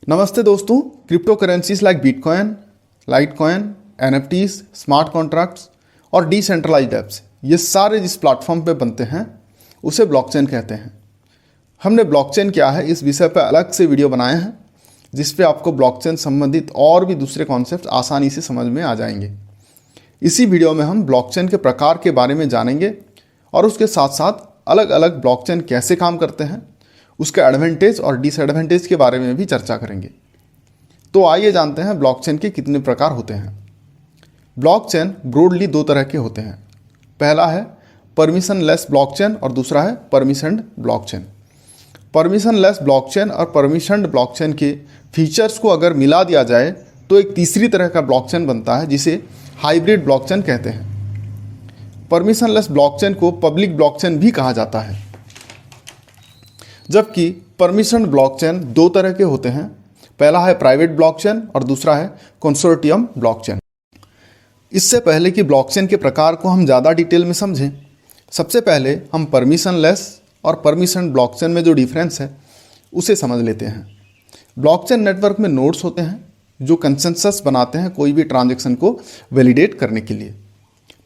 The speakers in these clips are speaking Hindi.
नमस्ते दोस्तों। Crypto currencies like bitcoin, Litecoin, NFTs, smart contracts और डिसेंट्रलाइज्ड ऐप्स, ये सारे जिस प्लेटफॉर्म पे बनते हैं उसे ब्लॉकचेन कहते हैं। हमने ब्लॉकचेन क्या है इस विषय पर अलग से वीडियो बनाए हैं जिस पे आपको ब्लॉकचेन संबंधित और भी दूसरे कॉन्सेप्ट आसानी से समझ में आ जाएंगे। इसी वीडियो में हम ब्लॉकचेन के प्रकार के बारे में जानेंगे और उसके साथ साथ अलग अलग ब्लॉकचेन कैसे काम करते हैं, उसके एडवांटेज और डिसएडवांटेज के बारे में भी चर्चा करेंगे। तो आइए जानते हैं ब्लॉकचेन के कितने प्रकार होते हैं। ब्लॉकचेन ब्रॉडली दो तरह के होते हैं। पहला है परमिशनलेस ब्लॉकचेन और दूसरा है परमिशन्ड ब्लॉकचेन। परमिशनलेस ब्लॉकचेन और परमिशन्ड ब्लॉकचेन के फीचर्स को अगर मिला दिया जाए तो एक तीसरी तरह का ब्लॉकचेन बनता है जिसे हाइब्रिड ब्लॉकचेन कहते हैं। परमिशनलेस ब्लॉकचेन को पब्लिक ब्लॉकचेन भी कहा जाता है, जबकि परमिशन ब्लॉकचेन दो तरह के होते हैं। पहला है प्राइवेट ब्लॉकचेन और दूसरा है कंसोर्टियम ब्लॉकचेन। इससे पहले कि ब्लॉकचेन के प्रकार को हम ज़्यादा डिटेल में समझें, सबसे पहले हम परमिशनलेस और परमिशन ब्लॉकचेन में जो डिफरेंस है उसे समझ लेते हैं। ब्लॉकचेन नेटवर्क में नोड्स होते हैं जो कंसेंसस बनाते हैं कोई भी ट्रांजैक्शन को वैलिडेट करने के लिए।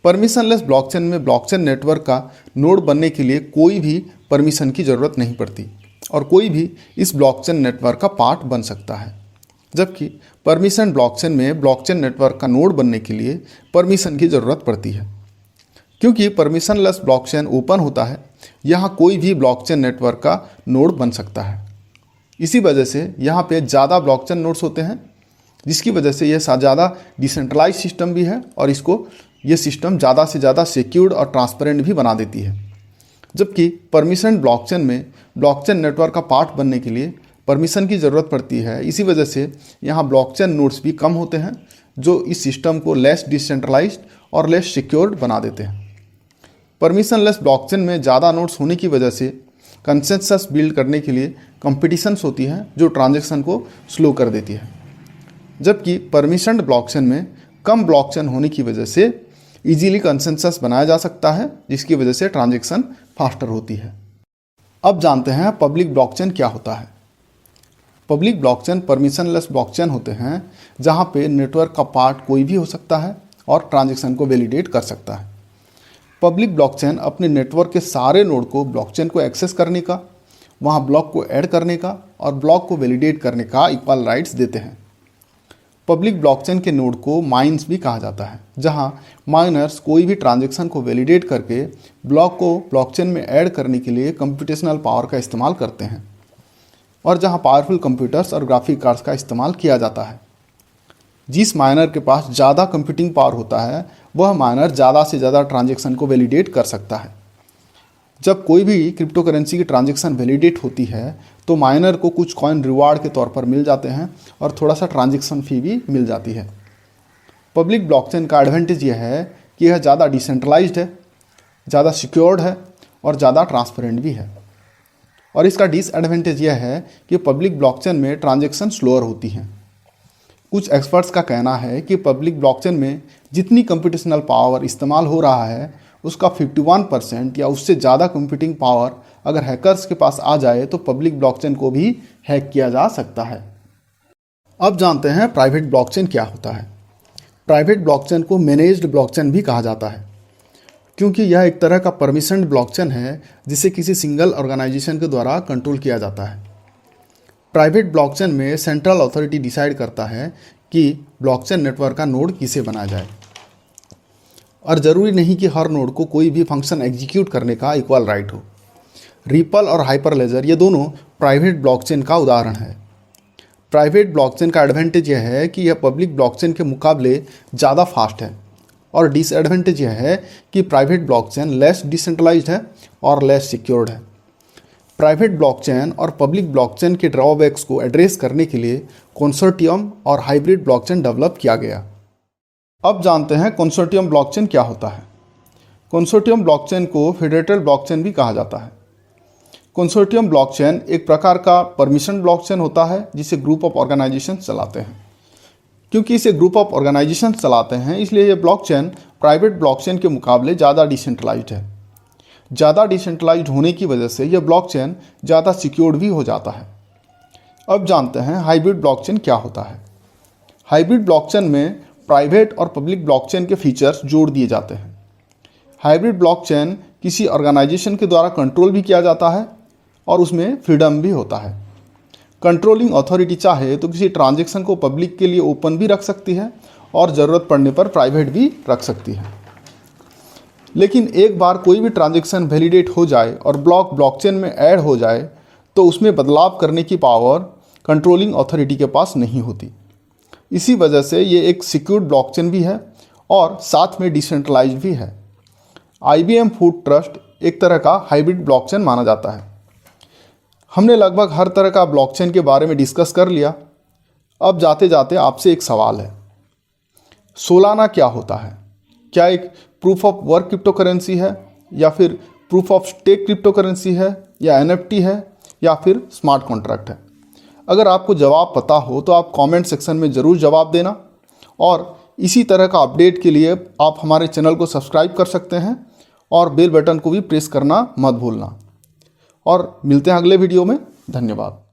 परमिशनलेस ब्लॉकचेन में ब्लॉकचेन नेटवर्क का नोड बनने के लिए कोई भी परमिशन की ज़रूरत नहीं पड़ती और कोई भी इस ब्लॉकचेन नेटवर्क का पार्ट बन सकता है, जबकि परमिशन ब्लॉकचेन में ब्लॉकचेन नेटवर्क का नोड बनने के लिए परमिशन की ज़रूरत पड़ती है। क्योंकि परमिशनलेस ब्लॉकचेन ओपन होता है, यहाँ कोई भी ब्लॉकचेन नेटवर्क का नोड बन सकता है। इसी वजह से यहाँ पे ज़्यादा ब्लॉकचेन नोड्स होते हैं, जिसकी वजह से यह ज़्यादा डिसेंट्रलाइज सिस्टम भी है और इसको ये सिस्टम ज़्यादा से ज़्यादा सिक्योर्ड और ट्रांसपेरेंट भी बना देती है। जबकि परमिशन ब्लॉकचेन में ब्लॉकचेन नेटवर्क का पार्ट बनने के लिए परमिशन की ज़रूरत पड़ती है। इसी वजह से यहाँ ब्लॉकचेन नोड्स भी कम होते हैं जो इस सिस्टम को लेस डिसेंट्रलाइज्ड और लेस सिक्योर्ड बना देते हैं। परमिशनलेस ब्लॉकचेन में ज़्यादा नोड्स होने की वजह से कंसेंसस बिल्ड करने के लिए कंपटीशंस होती हैं जो ट्रांजैक्शन को स्लो कर देती है, जबकि परमिशन्ड ब्लॉकचेन में कम ब्लॉकचेन होने की वजह से इजीली कंसेंसस बनाया जा सकता है, जिसकी वजह से ट्रांजैक्शन फास्टर होती है। अब जानते हैं पब्लिक ब्लॉकचेन क्या होता है। पब्लिक ब्लॉकचेन परमिशनलेस ब्लॉकचेन होते हैं जहां पे नेटवर्क का पार्ट कोई भी हो सकता है और ट्रांजैक्शन को वैलिडेट कर सकता है। पब्लिक ब्लॉकचेन अपने नेटवर्क के सारे नोड को ब्लॉकचेन को एक्सेस करने का, वहां ब्लॉक को ऐड करने का और ब्लॉक को वैलिडेट करने का इक्वल राइट्स देते हैं। पब्लिक ब्लॉकचेन के नोड को माइन्स भी कहा जाता है, जहां माइनर्स कोई भी ट्रांजैक्शन को वैलिडेट करके ब्लॉक को ब्लॉकचेन में ऐड करने के लिए कंप्यूटेशनल पावर का इस्तेमाल करते हैं और जहां पावरफुल कंप्यूटर्स और ग्राफिक कार्ड्स का इस्तेमाल किया जाता है। जिस माइनर के पास ज़्यादा कंप्यूटिंग पावर होता है वह माइनर ज़्यादा से ज़्यादा ट्रांजैक्शन को वैलिडेट कर सकता है। जब कोई भी क्रिप्टो करेंसी की ट्रांजैक्शन वैलिडेट होती है तो माइनर को कुछ कॉइन रिवार्ड के तौर पर मिल जाते हैं और थोड़ा सा ट्रांजैक्शन फ़ी भी मिल जाती है। पब्लिक ब्लॉकचेन का एडवांटेज यह है कि यह ज़्यादा डिसेंट्रलाइज्ड है, ज़्यादा सिक्योर्ड है और ज़्यादा ट्रांसपेरेंट भी है। और इसका डिसएडवांटेज यह है कि पब्लिक ब्लॉकचेन में ट्रांजैक्शन स्लोअर होती हैं। कुछ एक्सपर्ट्स का कहना है कि पब्लिक ब्लॉकचेन में जितनी कंप्यूटेशनल पावर इस्तेमाल हो रहा है उसका 51% या उससे ज़्यादा कंप्यूटिंग पावर अगर हैकर्स के पास आ जाए तो पब्लिक ब्लॉकचेन को भी हैक किया जा सकता है। अब जानते हैं प्राइवेट ब्लॉकचेन क्या होता है। प्राइवेट ब्लॉकचेन को मैनेज्ड ब्लॉकचेन भी कहा जाता है, क्योंकि यह एक तरह का परमिशन्ड ब्लॉकचेन है जिसे किसी सिंगल ऑर्गेनाइजेशन के द्वारा कंट्रोल किया जाता है। प्राइवेट ब्लॉकचेन में सेंट्रल अथॉरिटी डिसाइड करता है कि ब्लॉकचेन नेटवर्क का नोड किसे बनाया जाए, और ज़रूरी नहीं कि हर नोड को कोई भी फंक्शन एग्जीक्यूट करने का इक्वल राइट हो। रिपल और हाइपरलेजर ये दोनों प्राइवेट ब्लॉकचेन का उदाहरण है। प्राइवेट ब्लॉकचेन का एडवांटेज यह है कि यह पब्लिक ब्लॉकचेन के मुकाबले ज़्यादा फास्ट है, और डिसएडवांटेज यह है कि प्राइवेट ब्लॉकचेन लेस डिसेंट्रलाइज्ड है और लेस सिक्योर्ड है। प्राइवेट ब्लॉकचेन और पब्लिक ब्लॉकचेन के ड्रॉबैक्स को एड्रेस करने के लिए कंसोर्टियम और हाइब्रिड ब्लॉकचेन डेवलप किया गया। अब जानते हैं कंसोर्टियम ब्लॉकचेन क्या होता है। कंसोर्टियम ब्लॉकचेन को फेडरेटेड ब्लॉकचेन भी कहा जाता है। कंसोर्टियम ब्लॉकचेन एक प्रकार का परमिशन ब्लॉकचेन होता है जिसे ग्रुप ऑफ ऑर्गेनाइजेशन चलाते हैं। क्योंकि इसे ग्रुप ऑफ ऑर्गेनाइजेशन चलाते हैं इसलिए यह ब्लॉकचेन प्राइवेट ब्लॉकचेन के मुकाबले ज़्यादा डिसेंट्रलाइज्ड है। ज़्यादा डिसेंट्रलाइज्ड होने की वजह से यह ब्लॉकचेन ज़्यादा सिक्योर्ड भी हो जाता है। अब जानते हैं हाइब्रिड ब्लॉकचेन क्या होता है। हाइब्रिड ब्लॉकचेन में प्राइवेट और पब्लिक ब्लॉकचेन के फीचर्स जोड़ दिए जाते हैं। हाइब्रिड ब्लॉकचेन किसी ऑर्गेनाइजेशन के द्वारा कंट्रोल भी किया जाता है और उसमें फ्रीडम भी होता है। कंट्रोलिंग अथॉरिटी चाहे तो किसी ट्रांजैक्शन को पब्लिक के लिए ओपन भी रख सकती है और ज़रूरत पड़ने पर प्राइवेट भी रख सकती है। लेकिन एक बार कोई भी ट्रांजैक्शन वैलिडेट हो जाए और ब्लॉकचेन में ऐड हो जाए तो उसमें बदलाव करने की पावर कंट्रोलिंग अथॉरिटी के पास नहीं होती। इसी वजह से ये एक सिक्योर्ड ब्लॉकचेन भी है और साथ में डिसेंट्रलाइज्ड भी है। IBM फूड ट्रस्ट एक तरह का हाइब्रिड ब्लॉकचेन माना जाता है। हमने लगभग हर तरह का ब्लॉकचेन के बारे में डिस्कस कर लिया। अब जाते जाते आपसे एक सवाल है, सोलाना क्या होता है? क्या एक proof of work crypto currency है या फिर proof of stake crypto currency है या NFT है या फिर स्मार्ट कॉन्ट्रैक्ट है? अगर आपको जवाब पता हो तो आप कमेंट सेक्शन में ज़रूर जवाब देना और इसी तरह का अपडेट के लिए आप हमारे चैनल को सब्सक्राइब कर सकते हैं और बेल बटन को भी प्रेस करना मत भूलना। और मिलते हैं अगले वीडियो में। धन्यवाद।